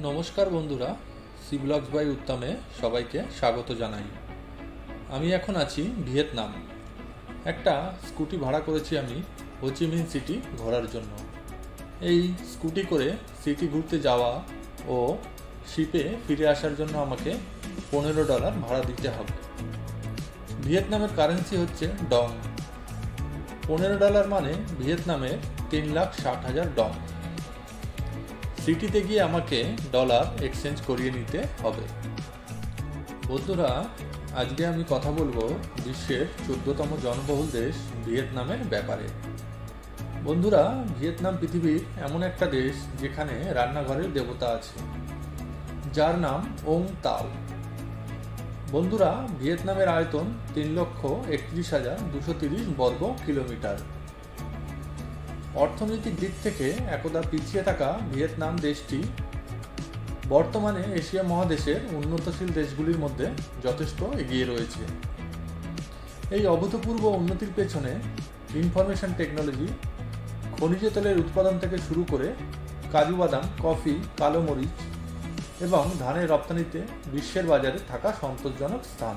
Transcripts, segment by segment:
নমস্কার বন্ধুরা, C blogs by উত্তমে সবাইকে স্বাগত জানাই। আমি এখন আছি ভিয়েতনাম। একটা স্কুটি ভাড়া করেছি আমি হোচিমিন সিটি ঘোরার জন্য। এই স্কুটি করে সিটি ঘুরতে যাওয়া ও শিপে ফিরে আসার জন্য আমাকে $15 ভাড়া দিতে হবে। ভিয়েতনামের কারেন্সি হচ্ছে ডং। $15 মানে ভিয়েতনামে 3,60,000 ডং। সিটিতে গিয়ে আমাকে ডলার এক্সচেঞ্জ করিয়ে নিতে হবে। বন্ধুরা, আজকে আমি কথা বলবো বিশ্বের 14তম জনবহুল দেশ ভিয়েতনামের ব্যাপারে। বন্ধুরা, ভিয়েতনাম পৃথিবীর এমন একটা দেশ যেখানে রান্নাঘরের দেবতা আছে, যার নাম ওং তাও। বন্ধুরা, ভিয়েতনামের আয়তন 3,31,230 বর্গ কিলোমিটার। অর্থনৈতিক দিক থেকে একদা পিছিয়ে থাকা ভিয়েতনাম দেশটি বর্তমানে এশিয়া মহাদেশের উন্নতশীল দেশগুলির মধ্যে যথেষ্ট এগিয়ে রয়েছে। এই অভূতপূর্ব উন্নতির পেছনে ইনফরমেশন টেকনোলজি, খনিজ তেলের উৎপাদন থেকে শুরু করে কাজু বাদাম, কফি, কালো মরিচ এবং ধানের রপ্তানিতে বিশ্বের বাজারে থাকা সন্তোষজনক স্থান।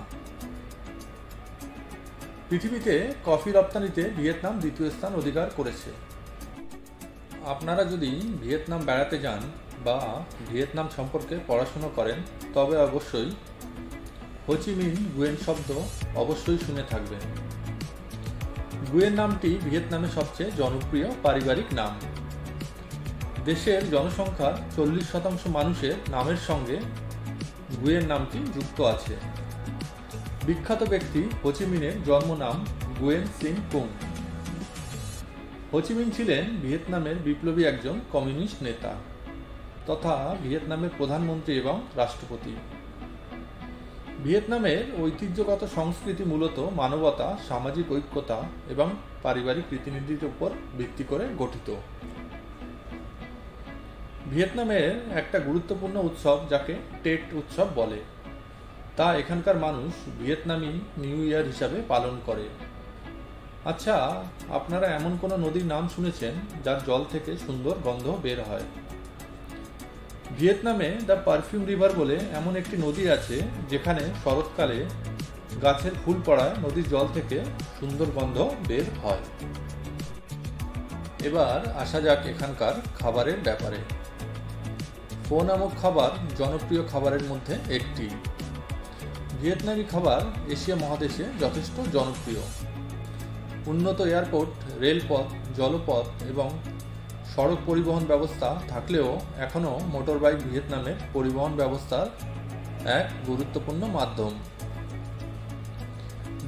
পৃথিবীতে কফি রপ্তানিতে ভিয়েতনাম দ্বিতীয় স্থান অধিকার করেছে। আপনারা যদি ভিয়েতনাম বেড়াতে যান বা ভিয়েতনাম সম্পর্কে পড়াশুনো করেন, তবে অবশ্যই হোচিমিন গুয়েন শব্দ অবশ্যই শুনে থাকবেন। গুয়েন নামটি ভিয়েতনামের সবচেয়ে জনপ্রিয় পারিবারিক নাম। দেশের জনসংখ্যার 40% মানুষের নামের সঙ্গে গুয়েন নামটি যুক্ত আছে। বিখ্যাত ব্যক্তি হোচিমিনের জন্মনাম গুয়েন সিং কুং। হোচিমিন ছিলেন ভিয়েতনামের বিপ্লবী একজন কমিউনিস্ট নেতা তথা ভিয়েতনামের প্রধানমন্ত্রী এবং রাষ্ট্রপতি। ভিয়েতনামের ঐতিহ্যগত সংস্কৃতি মূলত মানবতা, সামাজিক ঐক্যতা এবং পারিবারিক রীতিনীতির উপর ভিত্তি করে গঠিত। ভিয়েতনামের একটা গুরুত্বপূর্ণ উৎসব যাকে টেট উৎসব বলে, তা এখানকার মানুষ ভিয়েতনামি নিউ ইয়ার হিসাবে পালন করে। আচ্ছা, আপনারা এমন কোনো নদীর নাম শুনেছেন যার জল থেকে সুন্দর গন্ধ বের হয়? ভিয়েতনামে দ্য পারফিউম রিভার বলে এমন একটি নদী আছে যেখানে শরৎকালে গাছের ফুল পড়ায় নদীর জল থেকে সুন্দর গন্ধ বের হয়। এবার আসা যাক এখানকার খাবারের ব্যাপারে। ফো নামক খাবার জনপ্রিয় খাবারের মধ্যে একটি। ভিয়েতনামি খাবার এশিয়া মহাদেশে যথেষ্ট জনপ্রিয়। উন্নত এয়ারপোর্ট, রেলপথ, জলপথ এবং সড়ক পরিবহন ব্যবস্থা থাকলেও এখনও মোটরবাইক ভিয়েতনামের পরিবহন ব্যবস্থার এক গুরুত্বপূর্ণ মাধ্যম।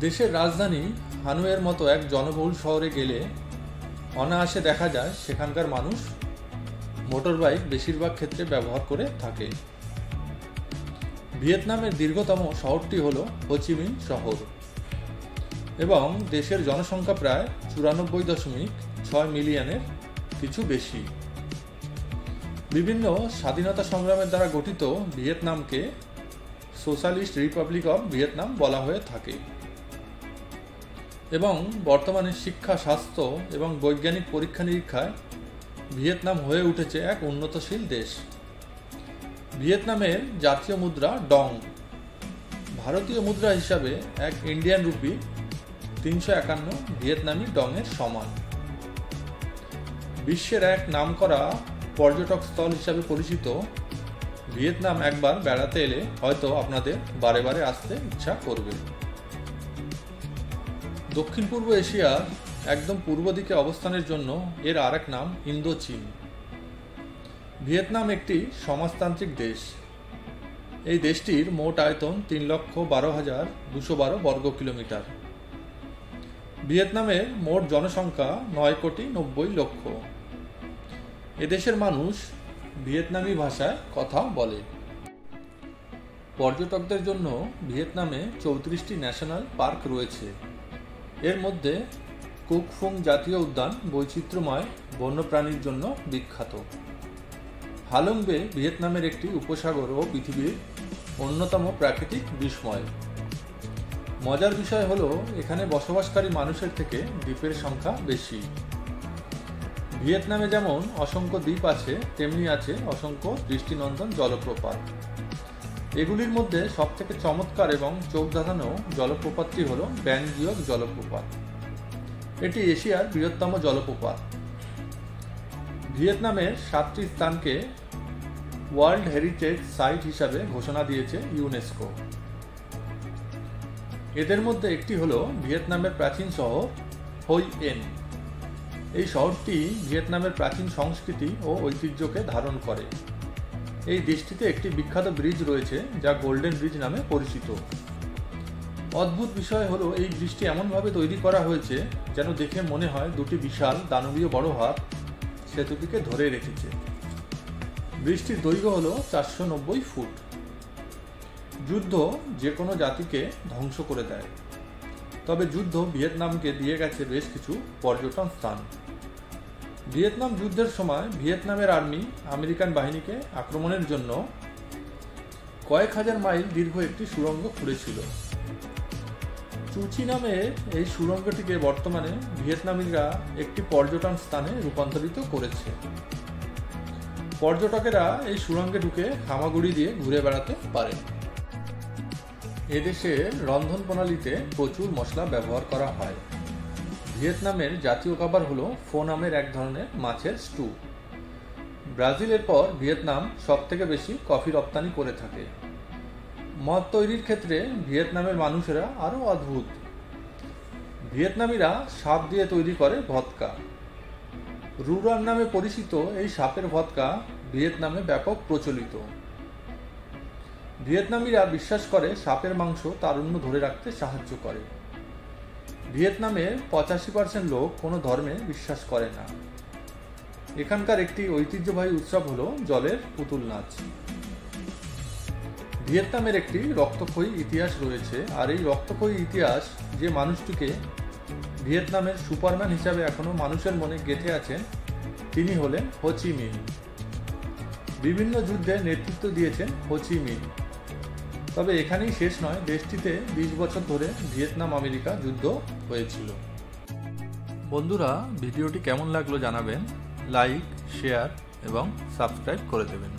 দেশের রাজধানী হানয়ের মতো এক জনবহুল শহরে গেলে অনায়াসে দেখা যায় সেখানকার মানুষ মোটরবাইক বেশিরভাগ ক্ষেত্রে ব্যবহার করে থাকে। ভিয়েতনামের দীর্ঘতম শহরটি হল হোচিমিন শহর এবং দেশের জনসংখ্যা প্রায় 94.6 মিলিয়নের কিছু বেশি। বিভিন্ন স্বাধীনতা সংগ্রামের দ্বারা গঠিত ভিয়েতনামকে সোশ্যালিস্ট রিপাবলিক অফ ভিয়েতনাম বলা হয়ে থাকে এবং বর্তমানে শিক্ষা, স্বাস্থ্য এবং বৈজ্ঞানিক পরীক্ষা নিরীক্ষায় ভিয়েতনাম হয়ে উঠেছে এক উন্নতশীল দেশ। ভিয়েতনামের জাতীয় মুদ্রা ডং। ভারতীয় মুদ্রা হিসাবে এক ইন্ডিয়ান রুপি 351 ভিয়েতনামি ডংয়ের সমান। বিশ্বের এক নামকরা পর্যটক স্থল হিসাবে পরিচিত ভিয়েতনাম একবার বেড়াতে এলে হয়তো আপনাদের বারে বারে আসতে ইচ্ছা করবে। দক্ষিণ পূর্ব এশিয়ার একদম পূর্ব দিকে অবস্থানের জন্য এর আরেক নাম ইন্দোচীন। ভিয়েতনাম একটি সমাজতান্ত্রিক দেশ। এই দেশটির মোট আয়তন 3,12,212 বর্গ কিলোমিটার। ভিয়েতনামের মোট জনসংখ্যা 9,90,00,000। এদেশের মানুষ ভিয়েতনামি ভাষায় কথা বলে। পর্যটকদের জন্য ভিয়েতনামে 34টি ন্যাশনাল পার্ক রয়েছে। এর মধ্যে কুক ফুং জাতীয় উদ্যান বৈচিত্র্যময় বন্যপ্রাণীর জন্য বিখ্যাত। হালং বে ভিয়েতনামের একটি উপসাগর ও পৃথিবীর অন্যতম প্রাকৃতিক বিস্ময়। মজার বিষয় হলো এখানে বসবাসকারী মানুষের থেকে দ্বীপের সংখ্যা বেশি। ভিয়েতনামে যেমন অসংখ্য দ্বীপ আছে, তেমনি আছে অসংখ্য দৃষ্টিনন্দন জলপ্রপাত। এগুলির মধ্যে সবথেকে চমৎকার এবং চোখ ধাঁধানো জলপ্রপাতটি হল ব্যাং জিওক জলপ্রপাত। এটি এশিয়ার বৃহত্তম জলপ্রপাত। ভিয়েতনামের 7টি স্থানকে ওয়ার্ল্ড হেরিটেজ সাইট হিসাবে ঘোষণা দিয়েছে ইউনেস্কো। এদের মধ্যে একটি হল ভিয়েতনামের প্রাচীন শহর হই এন। এই শহরটি ভিয়েতনামের প্রাচীন সংস্কৃতি ও ঐতিহ্যকে ধারণ করে। এই দেশটিতে একটি বিখ্যাত ব্রিজ রয়েছে যা গোল্ডেন ব্রিজ নামে পরিচিত। অদ্ভুত বিষয় হলো এই ব্রিজটি এমনভাবে তৈরি করা হয়েছে যেন দেখে মনে হয় দুটি বিশাল দানবীয় বড় হাত সেতুটিকে ধরে রেখেছে। ব্রিজটির দৈর্ঘ্য হল 490 ফুট। যুদ্ধ যে কোনো জাতিকে ধ্বংস করে দেয়, তবে যুদ্ধ ভিয়েতনামকে দিয়ে গেছে বেশ কিছু পর্যটন স্থান। ভিয়েতনাম যুদ্ধের সময় ভিয়েতনামের আর্মি আমেরিকান বাহিনীকে আক্রমণের জন্য কয়েক হাজার মাইল দীর্ঘ একটি সুড়ঙ্গ খুঁড়েছিল। চুচি নামের এই সুড়ঙ্গটিকে বর্তমানে ভিয়েতনামিরা একটি পর্যটন স্থানে রূপান্তরিত করেছে। পর্যটকেরা এই সুড়ঙ্গে ঢুকে হামাগুড়ি দিয়ে ঘুরে বেড়াতে পারে। এদেশের রন্ধন প্রণালীতে প্রচুর মশলা ব্যবহার করা হয়। ভিয়েতনামের জাতীয় খাবার হলো ফো নামের এক ধরনের মাছের স্টু। ব্রাজিলের পর ভিয়েতনাম সবথেকে বেশি কফি রপ্তানি করে থাকে। মদ তৈরির ক্ষেত্রে ভিয়েতনামের মানুষেরা আরও অদ্ভুত। ভিয়েতনামিরা সাপ দিয়ে তৈরি করে ভদকা। রুরান নামে পরিচিত এই সাপের ভদকা ভিয়েতনামে ব্যাপক প্রচলিত। ভিয়েতনামিরা বিশ্বাস করে সাপের মাংস তারুণ্য ধরে রাখতে সাহায্য করে। ভিয়েতনামের 85% লোক কোনো ধর্মে বিশ্বাস করে না। এখানকার একটি ঐতিহ্যবাহী উৎসব হলো জলের পুতুল নাচ। ভিয়েতনামের একটি রক্তক্ষয়ী ইতিহাস রয়েছে, আর এই রক্তক্ষয়ী ইতিহাস যে মানুষটিকে ভিয়েতনামের সুপারম্যান হিসাবে এখনো মানুষের মনে গেঁথে আছেন তিনি হলেন হো চি মিন। বিভিন্ন যুদ্ধে নেতৃত্ব দিয়েছেন হো চি মিন। তবে এখানেই শেষ নয়, দেশটিতে 20 বছর ধরে ভিয়েতনাম আমেরিকা যুদ্ধ হয়েছিল। বন্ধুরা, ভিডিওটি কেমন লাগলো জানাবেন, লাইক, শেয়ার এবং সাবস্ক্রাইব করে দেবেন।